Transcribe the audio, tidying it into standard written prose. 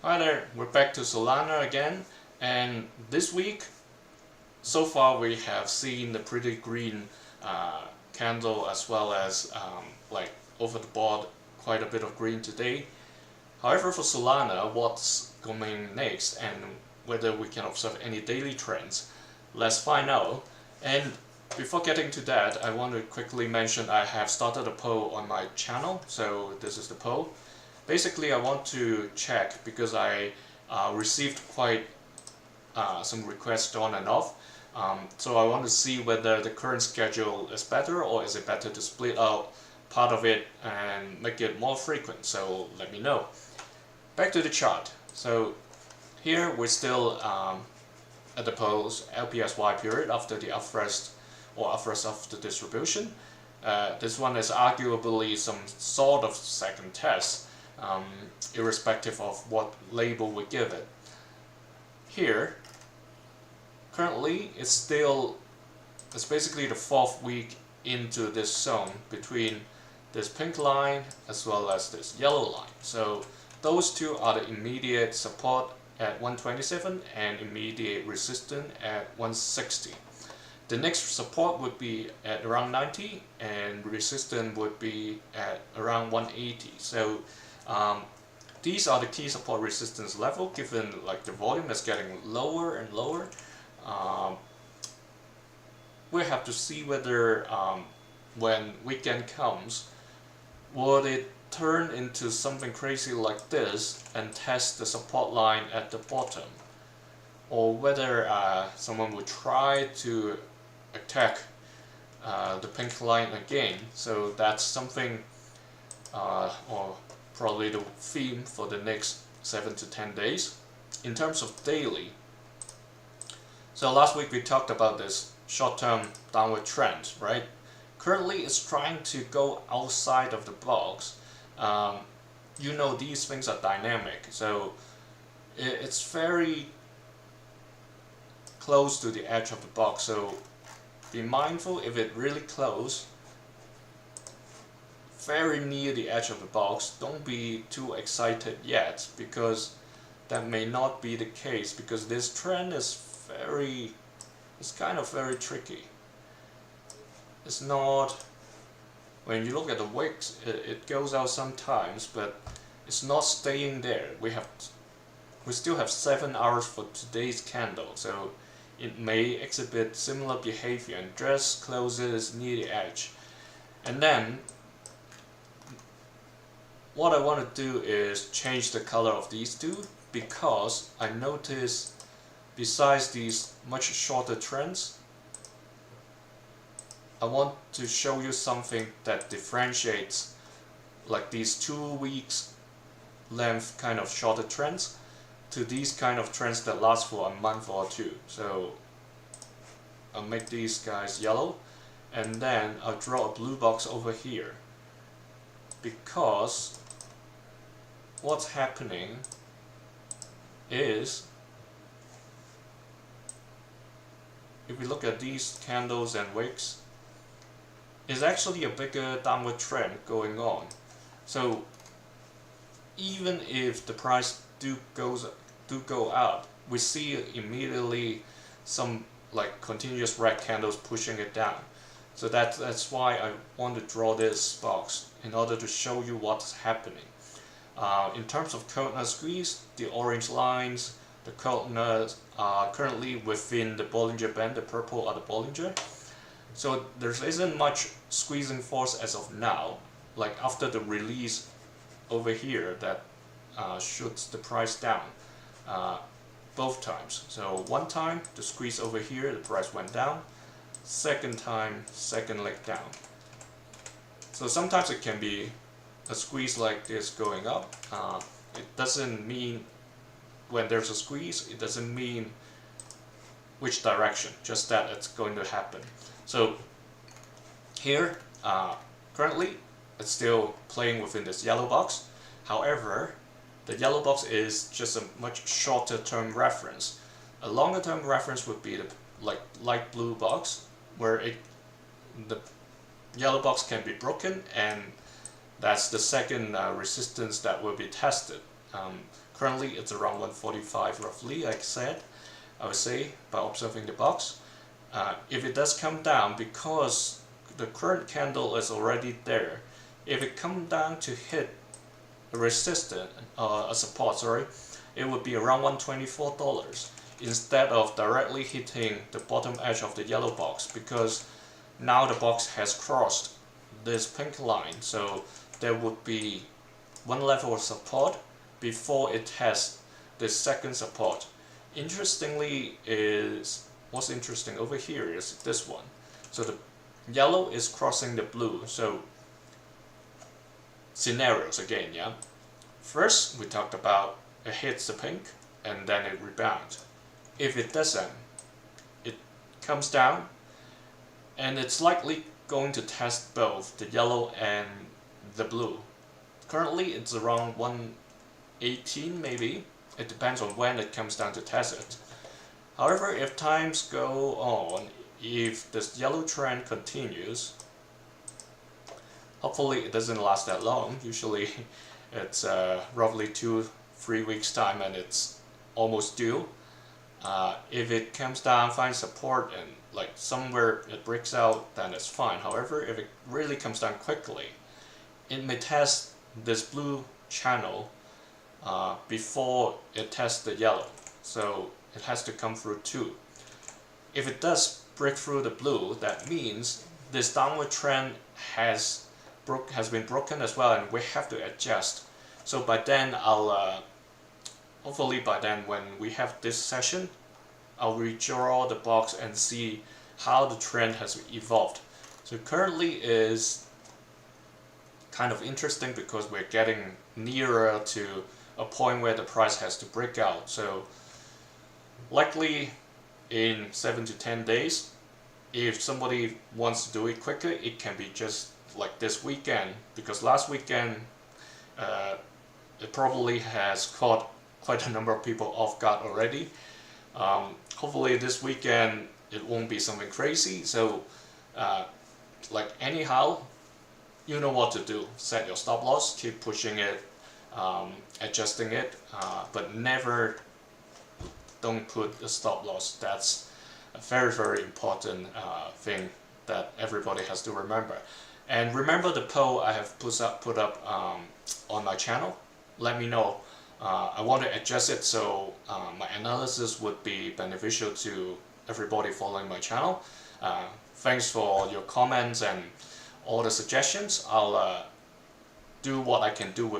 Hi there, we're back to Solana again, and this week, so far we have seen the pretty green candle as well as like over the board quite a bit of green today. However, for Solana, what's coming next and whether we can observe any daily trends, let's find out. And before getting to that, I want to quickly mention I have started a poll on my channel, so this is the poll. Basically, I want to check because I received quite some requests on and off. So I want to see whether the current schedule is better or is it better to split out part of it and make it more frequent. So let me know. Back to the chart. So here we're still at the post LPSY period after the upthrust of the distribution. This one is arguably some sort of second test. Irrespective of what label we give it. Here, currently, it's basically the fourth week into this zone between this pink line as well as this yellow line. So those two are the immediate support at 127 and immediate resistance at 160. The next support would be at around 90 and resistance would be at around 180. So these are the key support resistance level given like the volume is getting lower and lower. We have to see whether when weekend comes, would it turn into something crazy like this and test the support line at the bottom, or whether someone would try to attack the pink line again. So that's something or probably the theme for the next 7 to 10 days. In terms of daily, so last week we talked about this short-term downward trend, right? Currently it's trying to go outside of the box. You know, these things are dynamic, so it's very close to the edge of the box, so be mindful if it really close very near the edge of the box. Don't be too excited yet, because that may not be the case, because this trend is it's kind of very tricky. It's not, when you look at the wicks, it goes out sometimes, but it's not staying there. We still have 7 hours for today's candle, so it may exhibit similar behavior and just closes near the edge. And then what I want to do is change the color of these two, because I notice besides these much shorter trends, I want to show you something that differentiates like these 2 weeks length kind of shorter trends to these kind of trends that last for a month or two. So I'll make these guys yellow, and then I'll draw a blue box over here, because what's happening is, if we look at these candles and wicks, is actually a bigger downward trend going on. So even if the price do go up, we see immediately some like continuous red candles pushing it down. So that's why I want to draw this box in order to show you what's happening. In terms of Keltner squeeze, the orange lines, the Keltner are currently within the Bollinger Band. The purple are the Bollinger. So there isn't much squeezing force as of now, like after the release over here that shoots the price down both times. So one time the squeeze over here, the price went down. Second time, second leg down. So sometimes it can be a squeeze like this going up. It doesn't mean, when there's a squeeze, it doesn't mean which direction, just that it's going to happen. So here, currently, it's still playing within this yellow box. However, the yellow box is just a much shorter term reference. A longer term reference would be the light blue box, where the yellow box can be broken, and that's the second resistance that will be tested. Currently it's around 145 roughly, like I said, I would say, by observing the box. If it does come down, because the current candle is already there, if it comes down to hit a resistance, a support, sorry, it would be around $124 instead of directly hitting the bottom edge of the yellow box, because now the box has crossed this pink line, so there would be one level of support before it tests the second support. Interestingly, what's interesting over here is this one. So the yellow is crossing the blue. So scenarios again, yeah. First, we talked about it hits the pink and then it rebounds. If it doesn't, it comes down and it's likely going to test both the yellow and the blue. Currently it's around 118 maybe. It depends on when it comes down to test it. However, if times go on, if this yellow trend continues, hopefully it doesn't last that long. Usually it's roughly 2-3 weeks time and it's almost due. If it comes down, finds support, and like somewhere it breaks out, then it's fine. However, if it really comes down quickly, it may test this blue channel before it tests the yellow. So it has to come through too. If it does break through the blue, that means this downward trend has been broken as well, and we have to adjust. So by then hopefully by then when we have this session, I'll redraw the box and see how the trend has evolved. So currently is kind of interesting because we're getting nearer to a point where the price has to break out. So likely in 7 to 10 days, if somebody wants to do it quicker, it can be just like this weekend, because last weekend it probably has caught quite a number of people off guard already. Hopefully this weekend it won't be something crazy. So like anyhow, you know what to do. Set your stop loss, keep pushing it, adjusting it, but never don't put a stop loss. That's a very, very important thing that everybody has to remember. And remember the poll I have put up on my channel. Let me know. I want to adjust it so my analysis would be beneficial to everybody following my channel. Thanks for your comments and all the suggestions. I'll do what I can do with